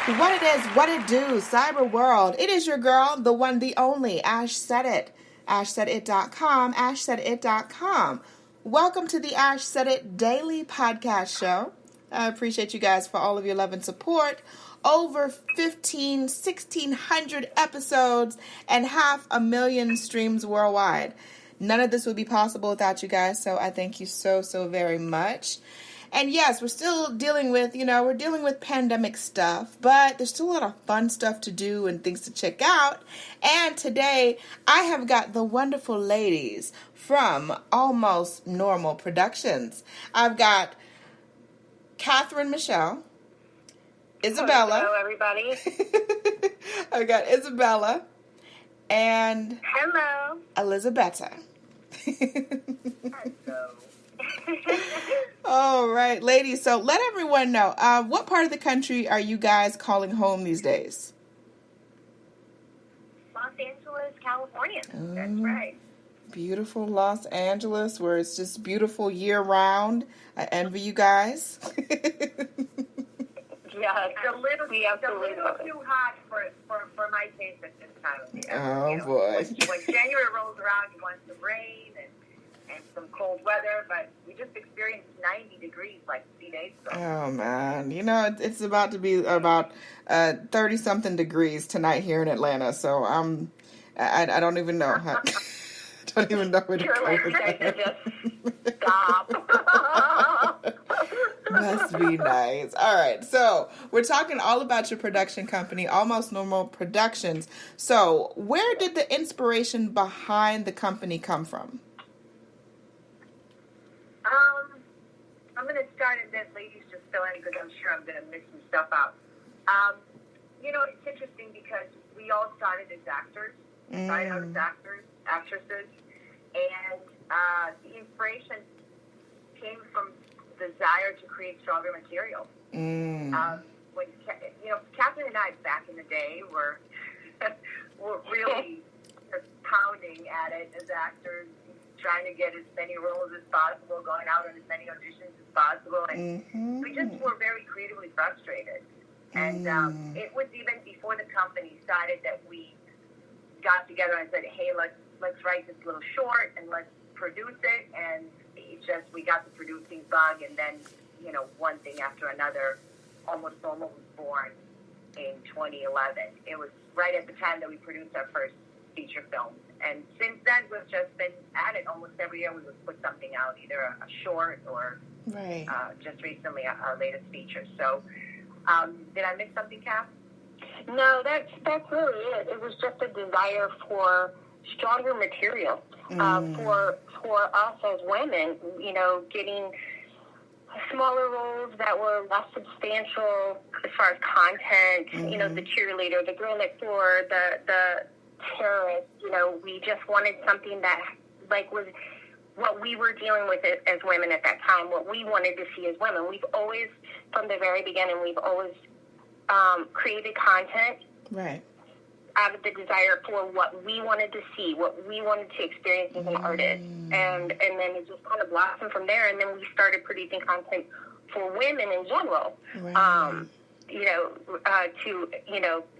What it is, what it do, cyber world. It is your girl, the one, the only, Ash Said It. AshSaidIt.com, AshSaidIt.com. Welcome to the Ash Said It Daily Podcast Show. I appreciate you guys for all of your love and support. Over 1,600 episodes and 500,000 streams worldwide. None of this would be possible without you guys, so I thank you so very much. And yes, we're still dealing with, we're dealing with pandemic stuff, but there's still a lot of fun stuff to do and things to check out. And today, I have got the wonderful ladies from Almost Normal Productions. I've got Catherine Michelle, Isabella. Hello, everybody. I've got Isabella and hello, Elizabetta. Hello. All right, ladies. So let everyone know, what part of the country are you guys calling home these days? Los Angeles, California. That's right. Beautiful Los Angeles, where it's just beautiful year-round. I envy you guys. Yeah, it's a little too hot for my taste at this time of year. Oh, boy. When January rolls around, you want some rain and some cold weather, but we just experienced 90 degrees like 3 days ago. Oh, man. It's about to be about 30-something degrees tonight here in Atlanta, so I don't even know. I don't even know where to go with that. Just stop. Must be nice. All right, so we're talking all about your production company, Almost Normal Productions. So where did the inspiration behind the company come from? I'm going to start and then ladies just fill in because I'm sure I'm going to miss some stuff out. It's interesting because we all started as actors, started out as actresses, and the inspiration came from the desire to create stronger material. When Catherine and I back in the day were really pounding at it as actors, trying to get as many roles as possible, going out on as many auditions as possible, and we just were very creatively frustrated. And it was even before the company started that we got together and said, hey, let's write this little short and let's produce it. And we got the producing bug, and then, one thing after another. Almost Normal was born in 2011. It was right at the time that we produced our first feature film. And since then, we've just been at it. Almost every year we would put something out, either a short or just recently our latest feature. So did I miss something, Kath? No, that's really it. It was just a desire for stronger material for us as women, getting smaller roles that were less substantial as far as content, the cheerleader, the girl next door, the terrorist, we just wanted something that was what we were dealing with as women at that time, what we wanted to see as women. We've always, from the very beginning, created content out of the desire for what we wanted to see, what we wanted to experience as an artist. And then it just kind of blossomed from there. And then we started producing content for women in general,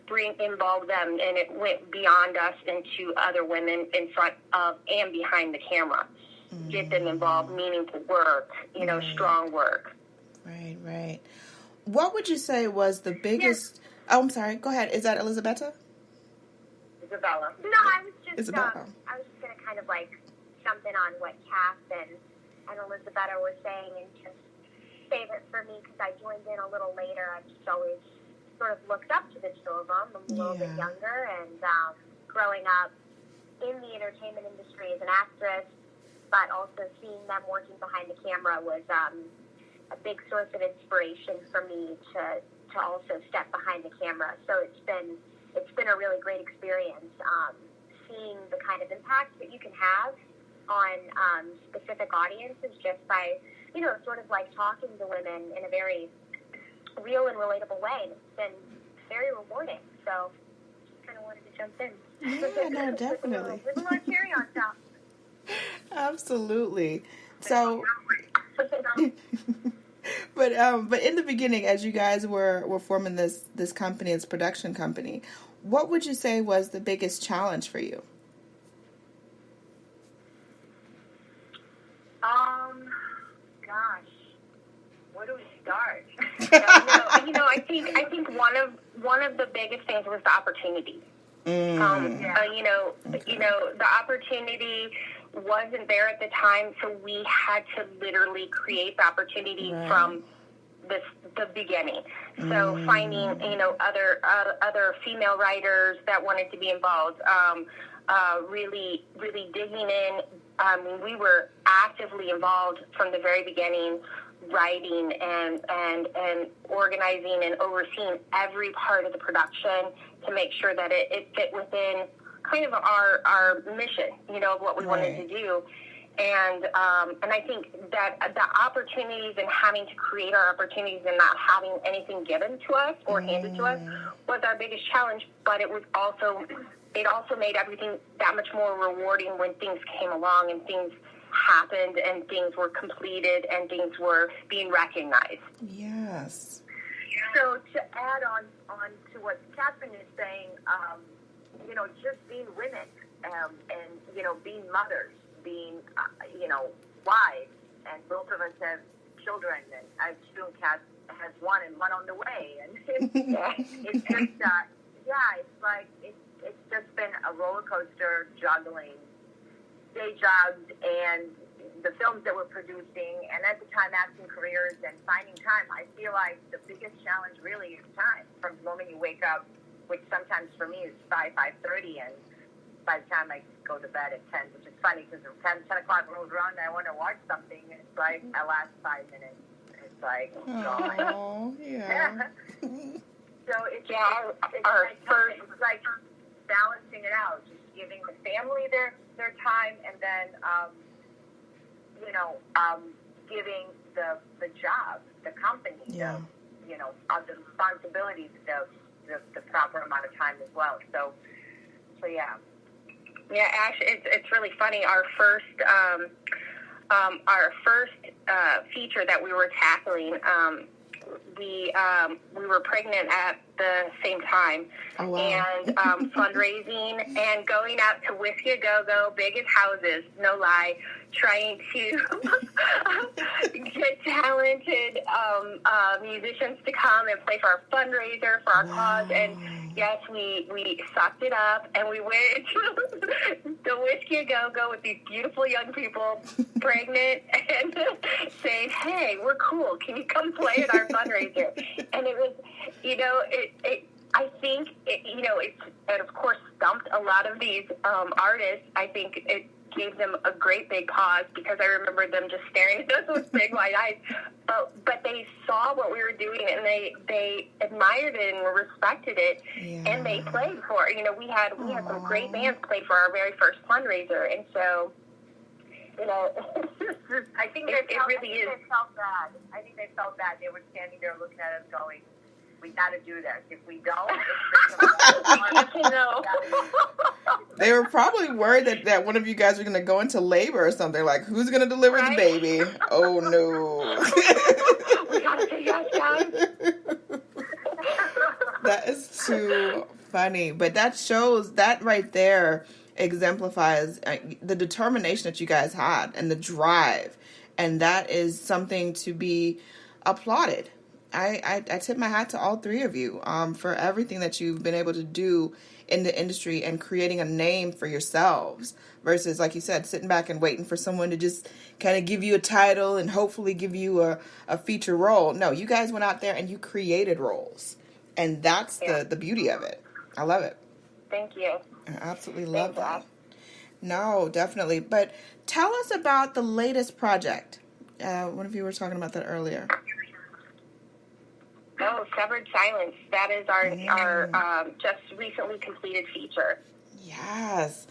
to involve them. And it went beyond us into other women in front of and behind the camera. Get them involved, meaningful work, strong work. Right. What would you say was the biggest... Oh, I'm sorry. Go ahead. Is that Elizabetta? Isabella. No, I was just going to kind of jump in on what Kath and Elizabetta were saying, and just save it for me because I joined in a little later. I've just always sort of looked up to the two of them. I'm a little bit younger, and growing up in the entertainment industry as an actress, but also seeing them working behind the camera was a big source of inspiration for me to also step behind the camera. So it's been a really great experience seeing the kind of impact that you can have on specific audiences just by, sort of talking to women in a very real and relatable way. And it's been very rewarding. So just kind of wanted to jump in. Yeah, no, definitely. With a little cherry on top. Absolutely. So But in the beginning, as you guys were forming this company, this production company, what would you say was the biggest challenge for you? Gosh, where do we start? I think one of the biggest things was the opportunity. The opportunity wasn't there at the time, so we had to literally create the opportunity from the beginning. So finding other female writers that wanted to be involved, really digging in. We were actively involved from the very beginning, writing and organizing and overseeing every part of the production to make sure that it fit within kind of our mission, of what we wanted to do. And I think that the opportunities and having to create our opportunities and not having anything given to us or handed to us was our biggest challenge. But it also made everything that much more rewarding when things came along and things happened and things were completed and things were being recognized. Yes. So to add on to what Catherine is saying, just being women and being mothers, being wives, and both of us have children, and I have two, and Kat has one and one on the way, and it's just it's like it's just been a roller coaster juggling day jobs and the films that we're producing, and at the time acting careers and finding time. I feel like the biggest challenge really is time. From the moment you wake up, which sometimes for me is 5:30, and by the time I go to bed at 10, which is funny because 10 o'clock rolls around and I want to watch something, and it's like I last 5 minutes. It's like, oh, yeah. So it's like balancing it out, just giving the family their time, and then giving the job, the company, the responsibilities, the proper amount of time as well. So yeah. Yeah, actually, it's really funny. Our first feature that we were tackling, we were pregnant at the same time, and fundraising and going out to Whiskey A Go-Go, biggest houses, no lie, trying to get talented musicians to come and play for our fundraiser for our cause. And yes, we sucked it up, and we went to the Whiskey A Go-Go with these beautiful young people, pregnant, and saying, "Hey, we're cool. Can you come play at our fundraiser?" And it was, I think it of course stumped a lot of these artists. I think it gave them a great big pause, because I remember them just staring at us with big wide eyes. But they saw what we were doing, and they admired it and respected it, and they played for it. We had some great bands play for our very first fundraiser, and so I think they felt bad. I think they felt bad. They were standing there looking at us going, "We got to do this. If we don't, They were probably worried that one of you guys were going to go into labor or something. Like, who's going to deliver the baby? Oh, no. We got to say yes, guys. That is too funny. But that shows, that right there exemplifies the determination that you guys had and the drive. And that is something to be applauded. I tip my hat to all three of you for everything that you've been able to do in the industry and creating a name for yourselves versus, like you said, sitting back and waiting for someone to just kind of give you a title and hopefully give you a feature role. No, you guys went out there and you created roles. And that's the beauty of it. I love it. Thank you. I absolutely love that. No, definitely. But tell us about the latest project. One of you were talking about that earlier. Oh, Severed Silence. That is our just recently completed feature. Yes.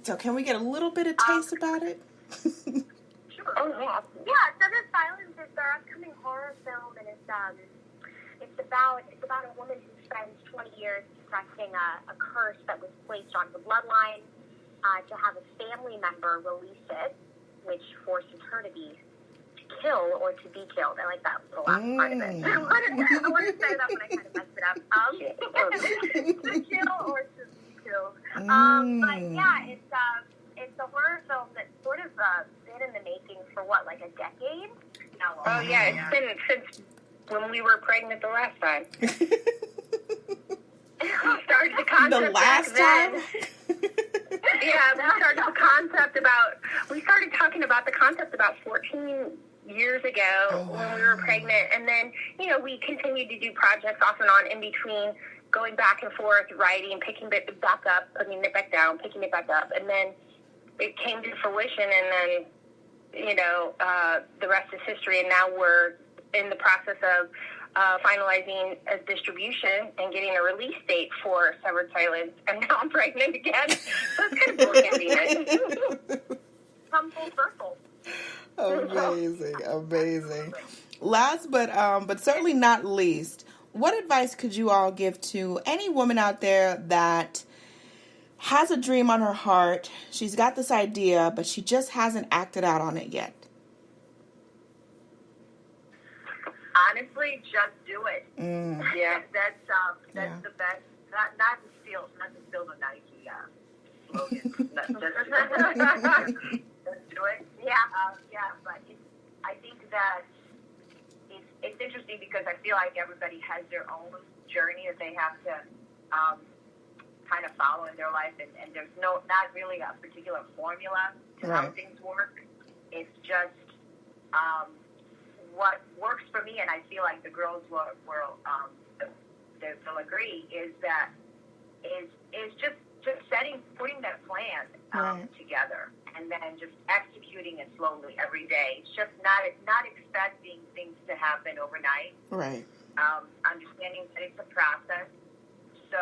So can we get a little bit of taste about it? Sure. Oh, yeah. Yeah, Severed Silence is our upcoming horror film, and it's about a woman who spends 20 years suppressing a curse that was placed on the bloodline to have a family member release it, which forces her to be kill or to be killed. I like that the last part of it. I want to set it up, but I kind of messed it up. To kill or to be killed. But yeah, it's a horror film that's sort of been in the making for like a decade? No. Oh yeah, it's been since when we were pregnant the last time. Started the concept the last time? Yeah, we started talking about the concept about 14 years ago when we were pregnant, and then, we continued to do projects off and on in between, going back and forth, writing, picking it back up, putting it back down, picking it back up, and then it came to fruition, and then, the rest is history, and now we're in the process of finalizing a distribution and getting a release date for Severed Silence, and now I'm pregnant again. So it's kind of inconvenient. Come full circle. Amazing. Last but certainly not least, what advice could you all give to any woman out there that has a dream on her heart? She's got this idea, but she just hasn't acted out on it yet. Honestly, just do it. Yeah, that's the best. Not to steal the Nike slogan. Just do it. Yeah. But I think that it's interesting because I feel like everybody has their own journey that they have to kind of follow in their life, and there's not really a particular formula to how things work. It's just what works for me, and I feel like the girls will they'll agree, is just putting that plan together, and then just executing it slowly every day. It's just not expecting things to happen overnight. Right. Understanding that it's a process. So,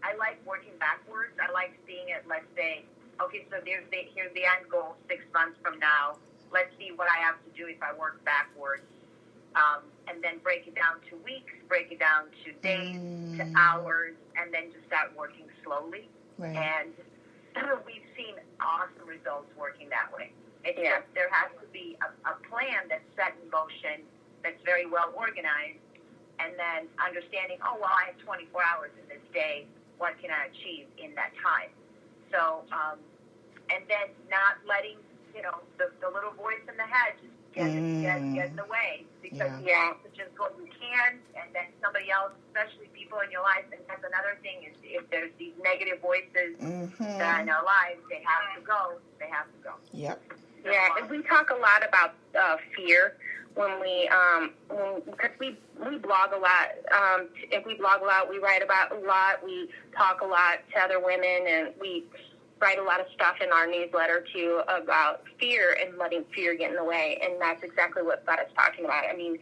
I like working backwards. I like seeing it. Let's say, okay, so here's the end goal 6 months from now. Let's see what I have to do if I work backwards. And then break it down to weeks, break it down to days, to hours, and then just start working slowly. Right. And we've seen awesome results working that way. It's just there has to be a plan that's set in motion, that's very well organized, and then understanding, I have 24 hours in this day. What can I achieve in that time? So, and then not letting the little voice in the head just get in the way, because you have to just go you can, and then somebody else, especially people in your life, and that's another thing, is if there's these negative voices that are in our lives, they have to go. Yep. Yeah, and we talk a lot about fear when because we blog a lot. If we blog a lot, we write about a lot, we talk a lot to other women, and we write a lot of stuff in our newsletter too about fear and letting fear get in the way, and that's exactly what Scott is talking about. I mean,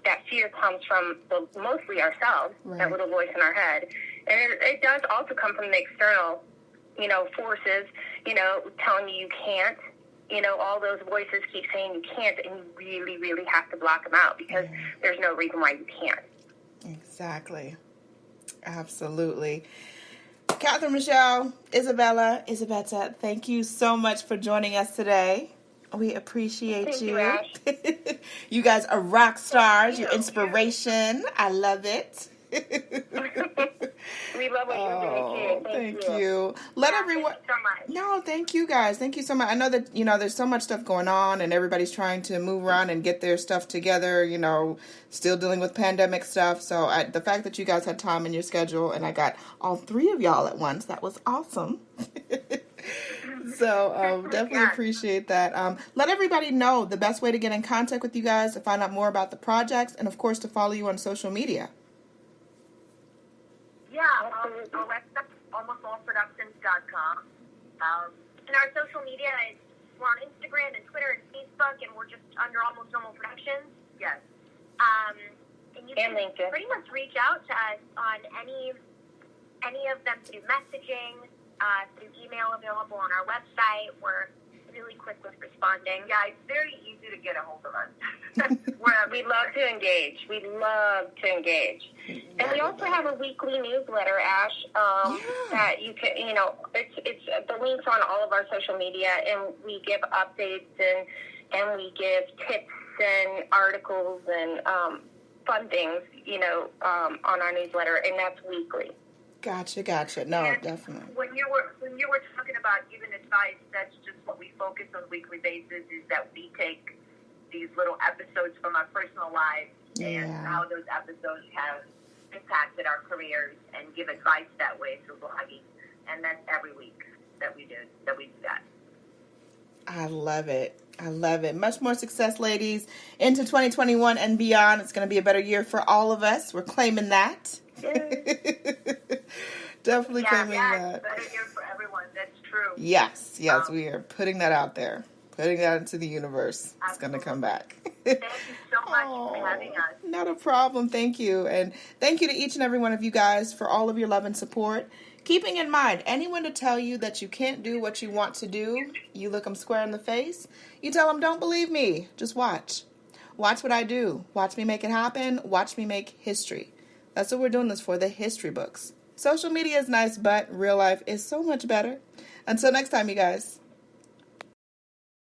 that fear comes from mostly ourselves, that little voice in our head, and it does also come from the external, forces, telling you can't. All those voices keep saying you can't, and you really, really have to block them out, because there's no reason why you can't. Exactly. Absolutely. Catherine, Michelle, Isabetta, thank you so much for joining us today. We appreciate you. Ash. You guys are rock stars. You're inspiration. I love it. We love what you're doing too. Thank you. Let everyone. Thank you so much. No, thank you guys. Thank you so much. I know that there's so much stuff going on, and everybody's trying to move around and get their stuff together. Still dealing with pandemic stuff. So the fact that you guys had time in your schedule, and I got all three of y'all at once, that was awesome. So definitely appreciate that. Let everybody know the best way to get in contact with you guys, to find out more about the projects, and of course to follow you on social media. Yeah, our website, almostallproductions.com. And our social media is, we're on Instagram and Twitter and Facebook, and we're just under Almost Normal Productions. Yes. And you can pretty much reach out to us on any of them through messaging, through email available on our website. We're really quick with responding. Yeah, it's very easy to get a hold of us. We love to engage. And we also have a weekly newsletter, Ash, that you can, it's the links on all of our social media, and we give updates, and, and we give tips and articles and fun things, on our newsletter, and that's weekly. Gotcha. No, and definitely. When you were talking about giving advice, that's just what we focus on a weekly basis, is that we take these little episodes from our personal lives and how those episodes have impacted our careers, and give advice that way through blogging. And that's every week that we do that. I love it. Much more success, ladies, into 2021 and beyond. It's going to be a better year for all of us. We're claiming that. Definitely claiming that. Better year for everyone. That's true. Yes, we are putting that out there. Putting that into the universe. Absolutely. It's going to come back. Thank you so much for having us. Not a problem. Thank you. And thank you to each and every one of you guys for all of your love and support. Keeping in mind, anyone to tell you that you can't do what you want to do, you look them square in the face. You tell them, don't believe me. Just watch. Watch what I do. Watch me make it happen. Watch me make history. That's what we're doing this for, the history books. Social media is nice, but real life is so much better. Until next time, you guys.